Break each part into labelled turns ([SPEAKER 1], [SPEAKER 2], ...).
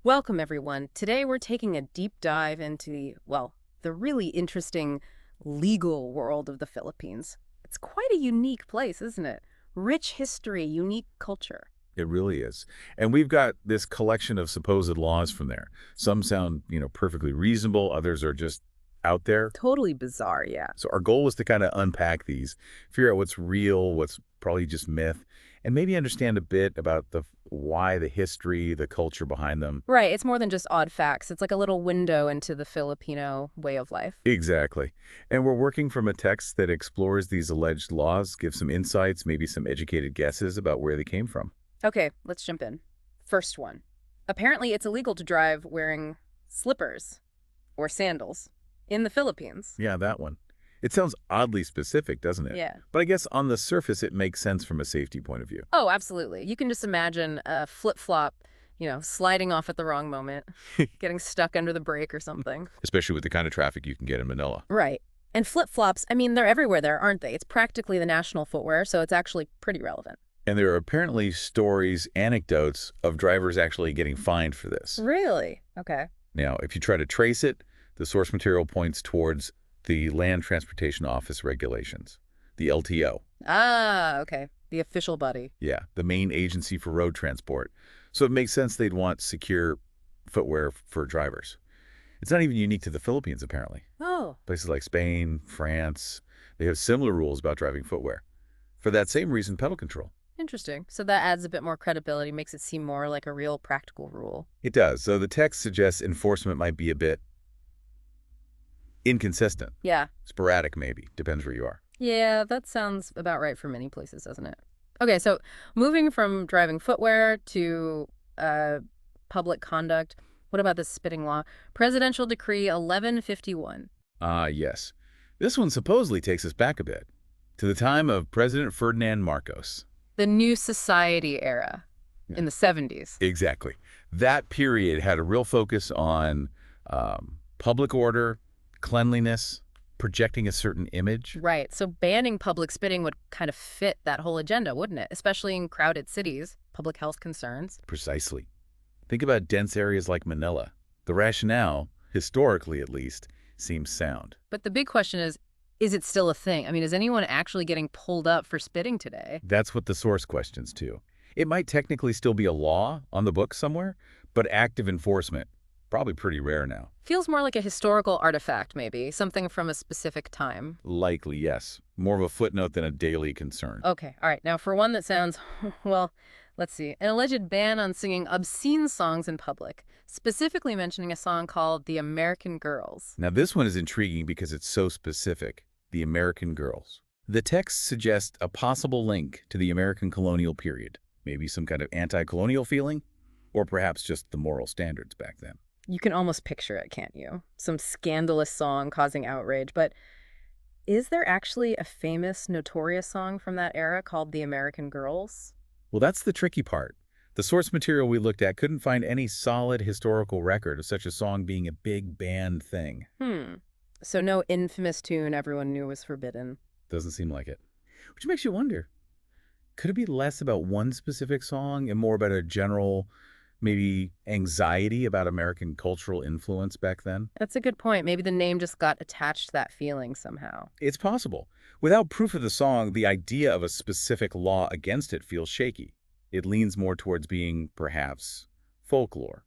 [SPEAKER 1] Welcome, everyone. Today we're taking a deep dive into the really interesting legal world of the Philippines. It's quite a unique place, isn't it? Rich history, unique culture.
[SPEAKER 2] It really is. And we've got this collection of supposed laws from there. Some sound, perfectly reasonable. Others are just out there.
[SPEAKER 1] Totally bizarre, yeah.
[SPEAKER 2] So our goal was to kind of unpack these, figure out what's real, what's probably just myth, and maybe understand a bit about the why, the history, the culture behind them.
[SPEAKER 1] Right, it's more than just odd facts. It's like a little window into the Filipino way of life.
[SPEAKER 2] Exactly. And we're working from a text that explores these alleged laws, gives some insights, maybe some educated guesses about where they came from.
[SPEAKER 1] Okay, let's jump in. First one. Apparently, it's illegal to drive wearing slippers or sandals in the Philippines.
[SPEAKER 2] Yeah, that one. It sounds oddly specific, doesn't it?
[SPEAKER 1] Yeah.
[SPEAKER 2] But I guess on the surface, it makes sense from a safety point of view.
[SPEAKER 1] Oh, absolutely. You can just imagine a flip-flop, sliding off at the wrong moment, getting stuck under the brake or something.
[SPEAKER 2] Especially with the kind of traffic you can get in Manila.
[SPEAKER 1] Right. And flip-flops, I mean, they're everywhere there, aren't they? It's practically the national footwear, so it's actually pretty relevant.
[SPEAKER 2] And there are apparently stories, anecdotes of drivers actually getting fined for this.
[SPEAKER 1] Really? Okay.
[SPEAKER 2] Now, if you try to trace it, the source material points towards the Land Transportation Office regulations, the LTO.
[SPEAKER 1] Ah, okay. The official body.
[SPEAKER 2] Yeah, the main agency for road transport. So it makes sense they'd want secure footwear for drivers. It's not even unique to the Philippines, apparently.
[SPEAKER 1] Oh,
[SPEAKER 2] Places like Spain, France, they have similar rules about driving footwear. For that same reason, pedal control.
[SPEAKER 1] interesting. So that adds a bit more credibility, makes it seem more like a real practical rule.
[SPEAKER 2] It does. So the text suggests enforcement might be a bit inconsistent,
[SPEAKER 1] Yeah.
[SPEAKER 2] sporadic maybe, depends where you are.
[SPEAKER 1] Yeah, that sounds about right for many places, doesn't it? Okay, so moving from driving footwear to public conduct, what about this spitting law? Presidential Decree 1151.
[SPEAKER 2] Ah, yes. This one supposedly takes us back a bit, to the time of President Ferdinand Marcos.
[SPEAKER 1] The New Society era in the 70s.
[SPEAKER 2] Exactly. That period had a real focus on public order, cleanliness, projecting a certain image.
[SPEAKER 1] Right, so banning public spitting would kind of fit that whole agenda, wouldn't it? Especially in crowded cities, public health concerns.
[SPEAKER 2] Precisely. Think about dense areas like Manila. The rationale, historically at least, seems sound.
[SPEAKER 1] But the big question is it still a thing? I mean, is anyone actually getting pulled up for spitting today?
[SPEAKER 2] That's what the source questions too. It might technically still be a law on the books somewhere, but active enforcement, probably pretty rare now.
[SPEAKER 1] Feels more like a historical artifact, maybe, something from a specific time.
[SPEAKER 2] Likely, yes. More of a footnote than a daily concern.
[SPEAKER 1] Okay, all right. Now, for one that sounds, well, let's see. An alleged ban on singing obscene songs in public, specifically mentioning a song called The American Girls.
[SPEAKER 2] Now, this one is intriguing because it's so specific. The American Girls. The text suggests a possible link to the American colonial period, maybe some kind of anti-colonial feeling, or perhaps just the moral standards back then.
[SPEAKER 1] You can almost picture it, can't you? Some scandalous song causing outrage, but is there actually a famous, notorious song from that era called The American Girls?
[SPEAKER 2] Well, that's the tricky part. The source material we looked at couldn't find any solid historical record of such a song being a big banned thing.
[SPEAKER 1] So no infamous tune everyone knew was forbidden.
[SPEAKER 2] Doesn't seem like it. Which makes you wonder, could it be less about one specific song and more about a general, maybe anxiety about American cultural influence back then?
[SPEAKER 1] That's a good point. Maybe the name just got attached to that feeling somehow.
[SPEAKER 2] It's possible. Without proof of the song, the idea of a specific law against it feels shaky. It leans more towards being, perhaps, folklore,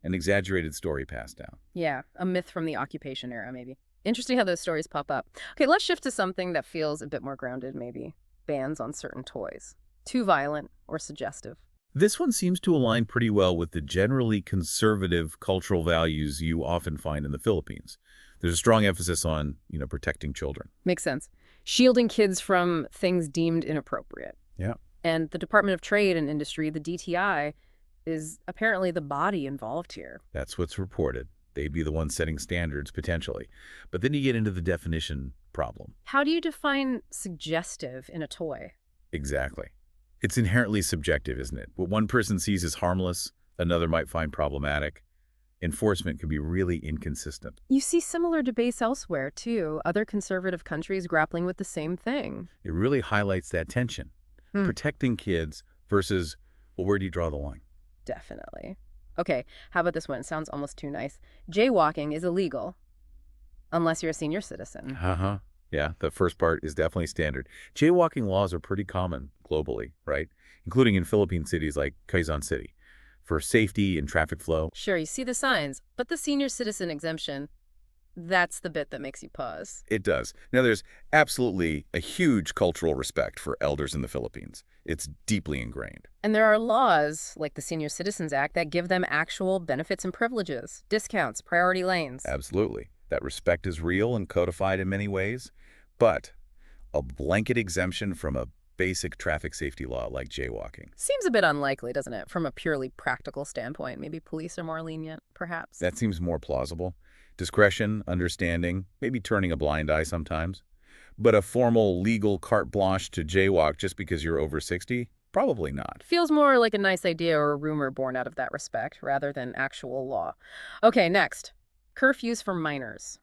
[SPEAKER 2] an exaggerated story passed down.
[SPEAKER 1] Yeah, a myth from the occupation era, maybe. Interesting how those stories pop up. Okay, let's shift to something that feels a bit more grounded, maybe. Bans on certain toys. Too violent or suggestive.
[SPEAKER 2] This one seems to align pretty well with the generally conservative cultural values you often find in the Philippines. There's a strong emphasis on, protecting children.
[SPEAKER 1] Makes sense. Shielding kids from things deemed inappropriate.
[SPEAKER 2] Yeah.
[SPEAKER 1] And the Department of Trade and Industry, the DTI, is apparently the body involved here.
[SPEAKER 2] That's what's reported. They'd be the ones setting standards, potentially. But then you get into the definition problem.
[SPEAKER 1] How do you define suggestive in a toy?
[SPEAKER 2] Exactly. It's inherently subjective, isn't it? What one person sees as harmless, another might find problematic. Enforcement can be really inconsistent.
[SPEAKER 1] You see similar debates elsewhere, too. Other conservative countries grappling with the same thing.
[SPEAKER 2] It really highlights that tension. Protecting kids versus, well, where do you draw the line?
[SPEAKER 1] Definitely. Okay, how about this one? It sounds almost too nice. Jaywalking is illegal unless you're a senior citizen.
[SPEAKER 2] Uh-huh. Yeah, the first part is definitely standard. Jaywalking laws are pretty common globally, right? Including in Philippine cities like Quezon City, for safety and traffic flow.
[SPEAKER 1] Sure, you see the signs, but the senior citizen exemption, that's the bit that makes you pause.
[SPEAKER 2] It does. Now, there's absolutely a huge cultural respect for elders in the Philippines. It's deeply ingrained.
[SPEAKER 1] And there are laws, like the Senior Citizens Act, that give them actual benefits and privileges, discounts, priority lanes.
[SPEAKER 2] Absolutely. That respect is real and codified in many ways, but a blanket exemption from a basic traffic safety law like jaywalking.
[SPEAKER 1] Seems a bit unlikely, doesn't it, from a purely practical standpoint? Maybe police are more lenient, perhaps.
[SPEAKER 2] That seems more plausible. Discretion, understanding, maybe turning a blind eye sometimes. But a formal legal carte blanche to jaywalk just because you're over 60? Probably not.
[SPEAKER 1] Feels more like a nice idea or a rumor born out of that respect, rather than actual law. Okay, next. Curfews for minors.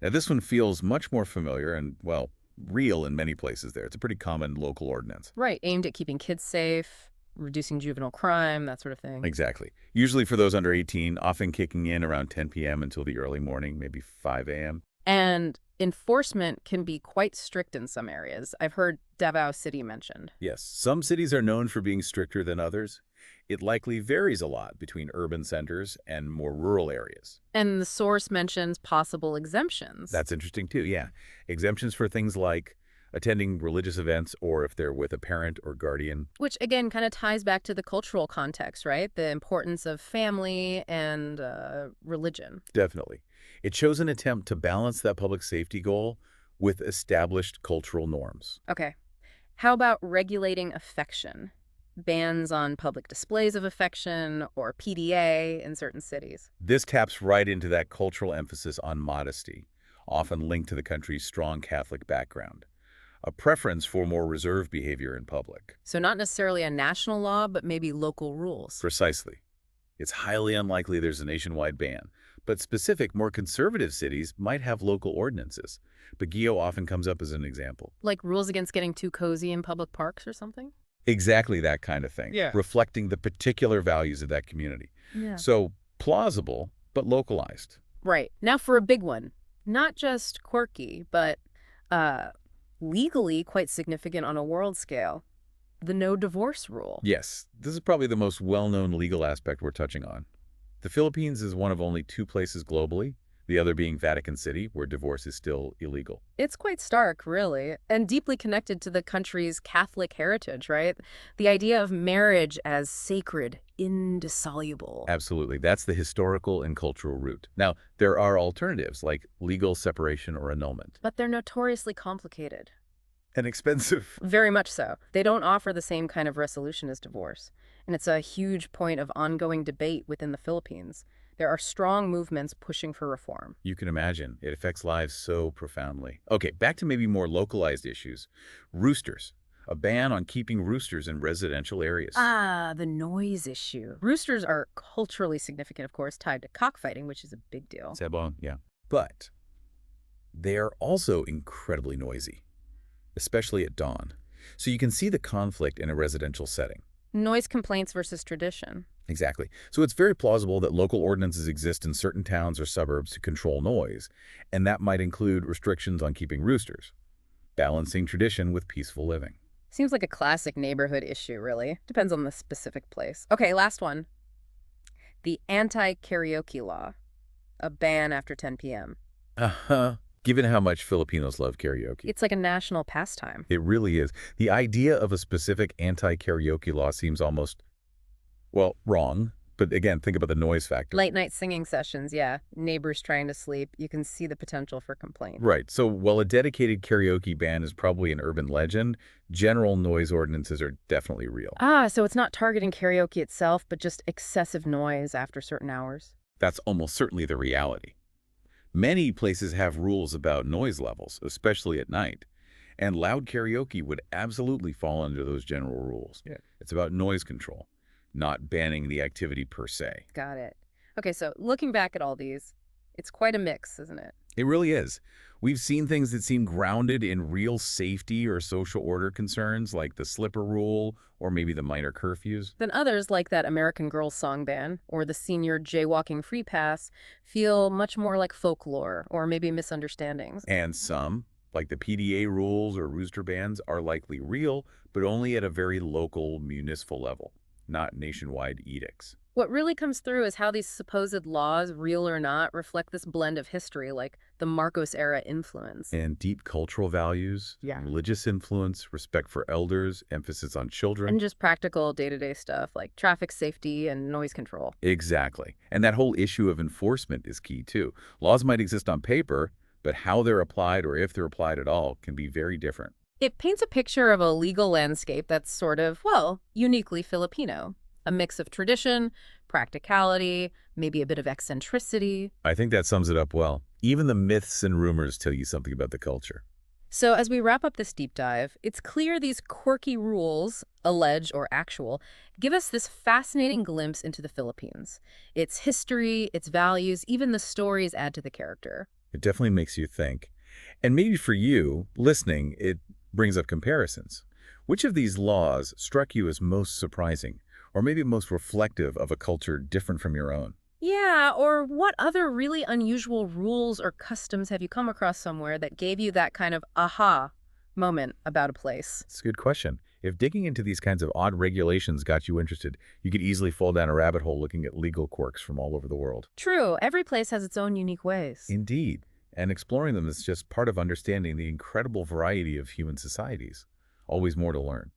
[SPEAKER 2] Now, this one feels much more familiar and, well, real in many places there. It's a pretty common local ordinance.
[SPEAKER 1] Right, aimed at keeping kids safe, reducing juvenile crime, that sort of thing.
[SPEAKER 2] Exactly. Usually for those under 18, often kicking in around 10 p.m. until the early morning, maybe 5 a.m.
[SPEAKER 1] And enforcement can be quite strict in some areas. I've heard Davao City mentioned.
[SPEAKER 2] Yes, some cities are known for being stricter than others. It likely varies a lot between urban centers and more rural areas.
[SPEAKER 1] And the source mentions possible exemptions.
[SPEAKER 2] That's interesting too, yeah. Exemptions for things like attending religious events or if they're with a parent or guardian.
[SPEAKER 1] Which, again, kind of ties back to the cultural context, right? The importance of family and religion.
[SPEAKER 2] Definitely. It shows an attempt to balance that public safety goal with established cultural norms.
[SPEAKER 1] Okay. How about regulating affection? Bans on public displays of affection or PDA in certain cities.
[SPEAKER 2] This taps right into that cultural emphasis on modesty, often linked to the country's strong Catholic background. A preference for more reserved behavior in public.
[SPEAKER 1] So not necessarily a national law, but maybe local rules.
[SPEAKER 2] Precisely. It's highly unlikely there's a nationwide ban, but specific, more conservative cities might have local ordinances. Baguio often comes up as an example.
[SPEAKER 1] Like rules against getting too cozy in public parks or something?
[SPEAKER 2] Exactly that kind of thing,
[SPEAKER 1] Yeah.
[SPEAKER 2] reflecting the particular values of that community.
[SPEAKER 1] Yeah.
[SPEAKER 2] So plausible, but localized.
[SPEAKER 1] Right. Now for a big one. Not just quirky, but uh, legally quite significant on a world scale. The no divorce rule.
[SPEAKER 2] Yes, this is probably the most well-known legal aspect we're touching on. The Philippines is one of only 2 places globally, the other being Vatican City, where divorce is still illegal.
[SPEAKER 1] It's quite stark, really, and deeply connected to the country's Catholic heritage, right? The idea of marriage as sacred, indissoluble.
[SPEAKER 2] Absolutely. That's the historical and cultural root. Now, there are alternatives like legal separation or annulment.
[SPEAKER 1] But they're notoriously complicated.
[SPEAKER 2] And expensive.
[SPEAKER 1] Very much so. They don't offer the same kind of resolution as divorce. And it's a huge point of ongoing debate within the Philippines. There are strong movements pushing for reform.
[SPEAKER 2] You can imagine. It affects lives so profoundly. Okay, back to maybe more localized issues. Roosters. A ban on keeping roosters in residential areas.
[SPEAKER 1] Ah, the noise issue. Roosters are culturally significant, of course, tied to cockfighting, which is a big deal.
[SPEAKER 2] Sebon, yeah. But they are also incredibly noisy, especially at dawn. So you can see the conflict in a residential setting.
[SPEAKER 1] Noise complaints versus tradition.
[SPEAKER 2] Exactly. So it's very plausible that local ordinances exist in certain towns or suburbs to control noise, and that might include restrictions on keeping roosters, balancing tradition with peaceful living.
[SPEAKER 1] Seems like a classic neighborhood issue, really. Depends on the specific place. Okay, last one. The anti-karaoke law. A ban after 10 p.m.
[SPEAKER 2] Uh-huh. Given how much Filipinos love karaoke.
[SPEAKER 1] It's like a national pastime.
[SPEAKER 2] It really is. The idea of a specific anti-karaoke law seems almost, well, wrong. But again, think about the noise factor.
[SPEAKER 1] Late night singing sessions, yeah. Neighbors trying to sleep. You can see the potential for complaint.
[SPEAKER 2] Right. So while a dedicated karaoke ban is probably an urban legend, general noise ordinances are definitely real.
[SPEAKER 1] Ah, so it's not targeting karaoke itself, but just excessive noise after certain hours.
[SPEAKER 2] That's almost certainly the reality. Many places have rules about noise levels, especially at night. And loud karaoke would absolutely fall under those general rules. Yeah. It's about noise control, not banning the activity per se.
[SPEAKER 1] Got it. Okay, so looking back at all these, it's quite a mix, isn't it?
[SPEAKER 2] It really is. We've seen things that seem grounded in real safety or social order concerns, like the slipper rule or maybe the minor curfews.
[SPEAKER 1] Then others, like that American Girls song ban or the senior jaywalking free pass, feel much more like folklore or maybe misunderstandings.
[SPEAKER 2] And some, like the PDA rules or rooster bans, are likely real, but only at a very local, municipal level, not nationwide edicts.
[SPEAKER 1] What really comes through is how these supposed laws, real or not, reflect this blend of history, like the Marcos era influence.
[SPEAKER 2] And deep cultural values,
[SPEAKER 1] Yeah.
[SPEAKER 2] religious influence, respect for elders, emphasis on children.
[SPEAKER 1] And just practical day-to-day stuff like traffic safety and noise control.
[SPEAKER 2] Exactly. And that whole issue of enforcement is key, too. Laws might exist on paper, but how they're applied or if they're applied at all can be very different.
[SPEAKER 1] It paints a picture of a legal landscape that's sort of, well, uniquely Filipino. A mix of tradition, practicality, maybe a bit of eccentricity.
[SPEAKER 2] I think that sums it up well. Even the myths and rumors tell you something about the culture.
[SPEAKER 1] So as we wrap up this deep dive, it's clear these quirky rules, alleged or actual, give us this fascinating glimpse into the Philippines. Its history, its values, even the stories add to the character.
[SPEAKER 2] It definitely makes you think. And maybe for you, listening, it brings up comparisons. Which of these laws struck you as most surprising, or maybe most reflective of a culture different from your own?
[SPEAKER 1] Yeah, or what other really unusual rules or customs have you come across somewhere that gave you that kind of aha moment about a place?
[SPEAKER 2] It's a good question. If digging into these kinds of odd regulations got you interested, you could easily fall down a rabbit hole looking at legal quirks from all over the world.
[SPEAKER 1] True, every place has its own unique ways.
[SPEAKER 2] Indeed. And exploring them is just part of understanding the incredible variety of human societies. Always more to learn.